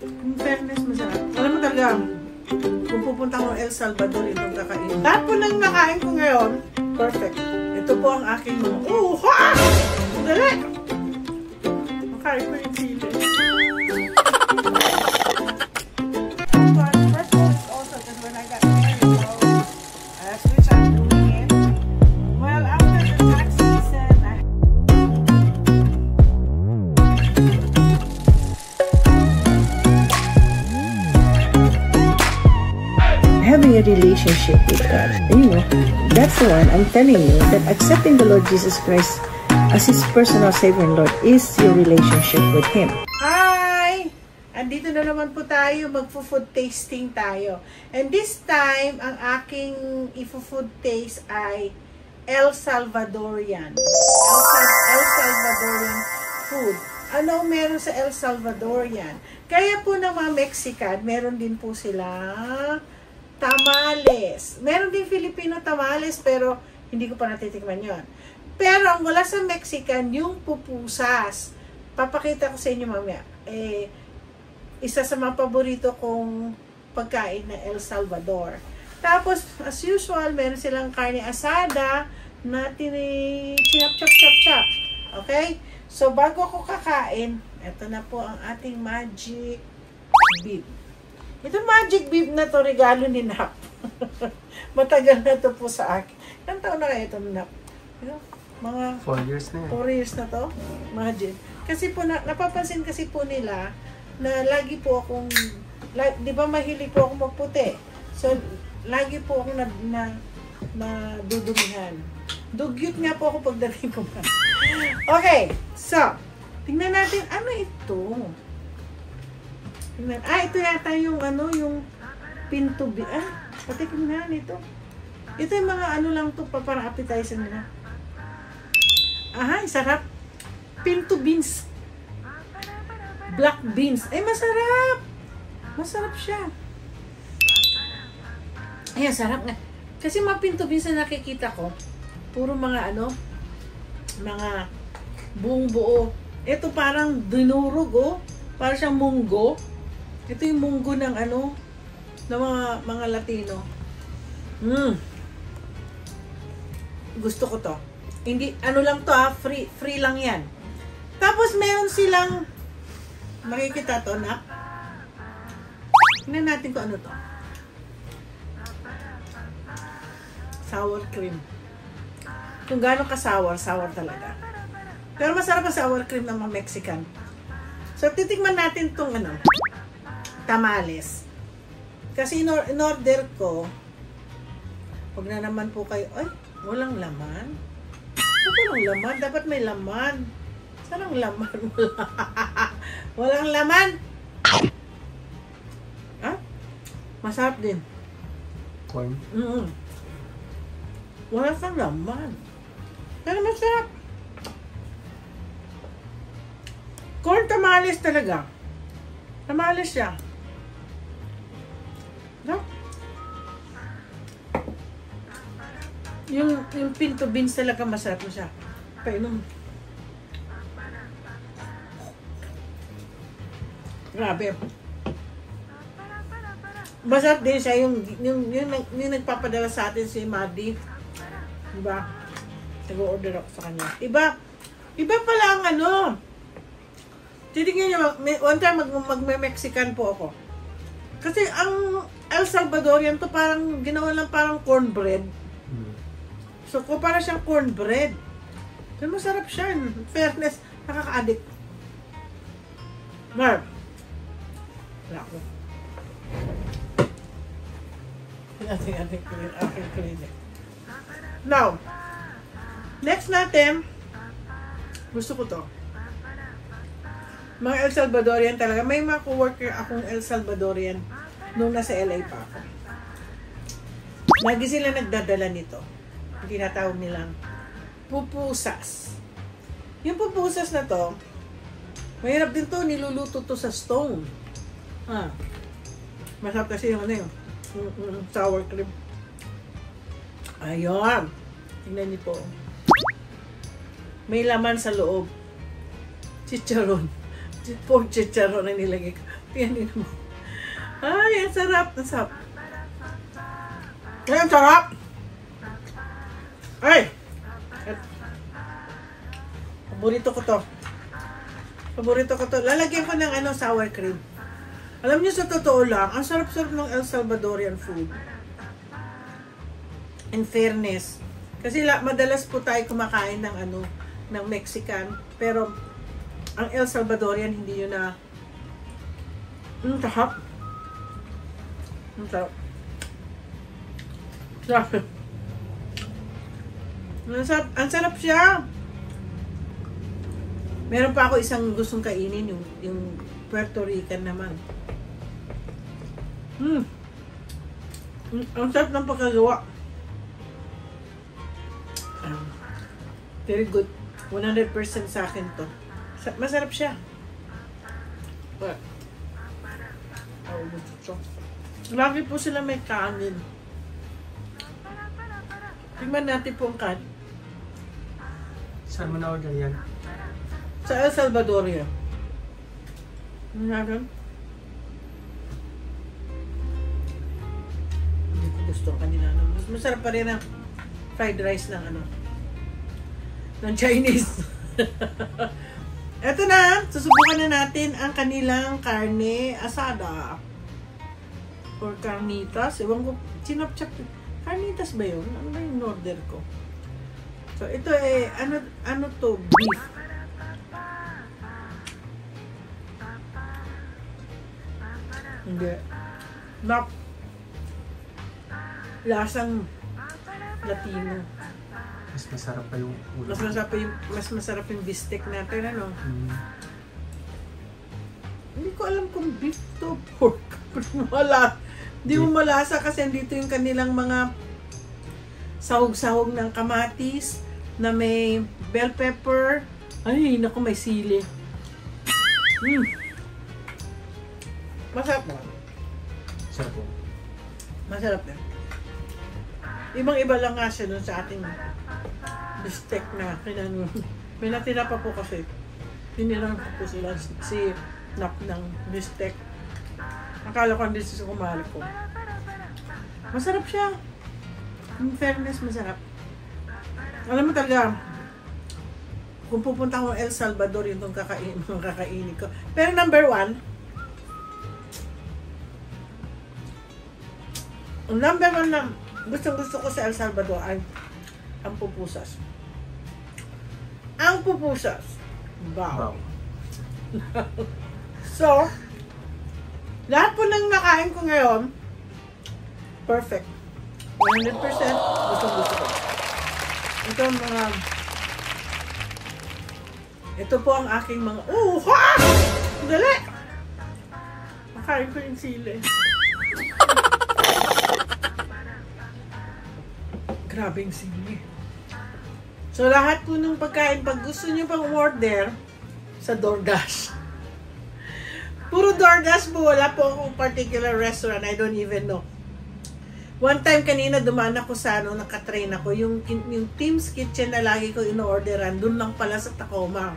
In fairness, masarap. Alam mo talaga, kung pupunta ko El Salvador, itong kakain. Lahat po nang nakain ko ngayon, perfect. Ito po ang aking mga, ha! Dali! Makain ko yung sili. Having a relationship with God, that's the one I'm telling you, that accepting the Lord Jesus Christ as His personal Savior and Lord is your relationship with Him. Hi! Andito na naman po tayo, magpo-food tasting tayo. And this time, ang aking ifo-food taste ay El Salvadorian. El Salvadorian food. Ano meron sa El Salvadorian? Kaya po ng mga Mexican, meron din po sila tamales. Meron din Filipino tamales, pero hindi ko pa natitikman yon. Pero ang wala sa Mexican, yung pupusas. Papakita ko sa inyo mamaya. Isa sa mga paborito kong pagkain na El Salvador. Tapos, as usual, meron silang karne asada na chop. Okay? So, bago ako kakain, ito na po ang ating magic beef. Ito magic beef na to, regalo ni Nap. Matagal na to po sa akin. Ilang taon na kaya ito, Nap? Mga 4 years na yan. 4 years na to? Imagine. Kasi po, napapansin kasi po nila na lagi po akong, di ba mahilig po akong magputi? So, lagi po akong na dudumihan. Dugyot nga po ako pagdating ko pa. Okay, so, tingnan natin, ano ito? Ito yata yung yung pinto patikin na nito. Ito yung mga lang to, parang appetizer nila. Sarap. Pinto beans. Black beans. Masarap. Masarap siya. Ayan, sarap nga. Kasi mga pinto beans na nakikita ko, puro mga mga buong buo. Ito parang dinurog, parang siyang munggo. Ito yung munggo ng ng mga Latino. Gusto ko to. Hindi, lang to free lang yan. Tapos meron silang, makikita to na. Tingnan natin kung ano to. Sour cream. Kung gano'n ka-sour talaga. Pero masarap ang sour cream ng mga Mexican. So, titikman natin tong tamales. Kasi in-order ko, huwag na naman po kayo, walang laman? Walang laman? Dapat may laman. Saan ang laman? Walang laman? Masarap din. Corn? Wala kang laman. Pero masarap. Corn tamales talaga. Tamales siya. Yung pinto beans talaga masarap mo siya. Painom. Grabe. Masarap din siya yung nagpapadala sa atin si Maddie. Diba? Nag-order ako sa kanya. Iba pala ang titignan nyo, one time mag-Mexican po ako. Kasi ang El Salvadorian to parang ginawa lang parang cornbread. So, para siyang cornbread. Pero masarap siya. In fairness, nakaka-addict. Marv. Wala ko. Ating klinik. Now, next natin, gusto ko to. Mga El Salvadorian talaga. May mga co-worker akong El Salvadorian nung nasa LA pa ako. Lagi sila nagdadala nito. Tinatawag nilang pupusas. Yung pupusas na to, mahirap din to, niluluto to sa stone. Masarap kasi yung sour cream. Ayun. Tingnan niyo po. May laman sa loob. Chicharon. Pork chicharon na nilagay ko. Pianin mo. Ay, ang sarap. Ang sarap. Ay, ang sarap. Ay! Paborito ko to. Paborito ko to. Lalagyan ko ng sour cream. Alam niyo, sa totoo lang, ang sarap-sarap ng El Salvadorian food. In fairness. Kasi madalas po tayo kumakain ng ng Mexican. Pero, ang El Salvadorian, hindi yun na sarap. Ang sarap. Sarap. Ang sarap siya. Meron pa ako isang gustong kainin, yung Puerto Rican naman. Ang sarap ng pagkagawa. Very good. 100% sa akin to. Masarap siya. Lagi po sila may kanin. Tingnan natin po ang kanin. Saan mo na-order yan? Sa El Salvador yan. Ano natin? Hindi ko gusto kanina. Mas masarap pa rin ang fried rice ng ng Chinese. Eto na, susubukan na natin ang kanilang karne asada. Or carnitas. Ewan ko, chinap-chap. Carnitas ba yun? Ano ba yung order ko? So, ito ano to? Beef. Hindi. Nap. Lasang Latino. Mas masarap pa yung ulo. Mas masarap yung beefsteak natin, ano? Hindi ko alam kung beef to pork. Wala. Hindi mo malasa kasi dito yung kanilang mga sahog-sahog ng kamatis na may bell pepper. Ay, naku, may sili. Masarap mo. Sarap po. Masarap din. Ibang-iba lang nga siya dun sa ating bistec na kinanon. May natira pa po kasi. Tinirang po sila si Nap ng bistec. Akala ko hindi siya kumali ko. Masarap siya. In fairness, masarap. Alam mo talaga, kung pupunta ako El Salvador, yun itong kakainin ko. Pero number 1, ang number 1 na gusto ko sa El Salvador ay ang pupusas. Ang pupusas. Wow. So, lahat po ng nakain ko ngayon, perfect. 100% gusto ko. Ito po ang aking mga, ha! Dali! Makain ko yung sili. Grabing sili. So, lahat po ng pagkain, pag gusto nyo pang order sa DoorDash. Puro DoorDash po, wala po akong particular restaurant. I don't even know. One time kanina dumaan ako sa nakatrain ako, yung Team's Kitchen na lagi ko ino-orderan, dun lang pala sa Tacoma.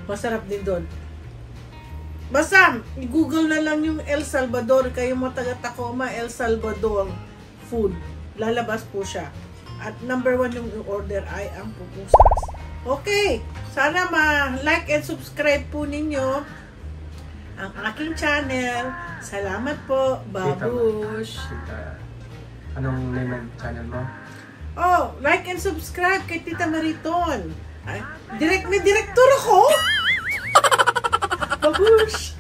Masarap din doon. Basta, i-google na lang yung El Salvador, kayo mga taga-Tacoma, El Salvador food. Lalabas po siya. At number 1 yung order ay ang pupusas. Okay, sana ma-like and subscribe po ninyo ang aking channel. Salamat po, Babush. Anong name ng channel mo? Oh, like and subscribe kay Tita Mariton. Ay, may direktor ako! Babush!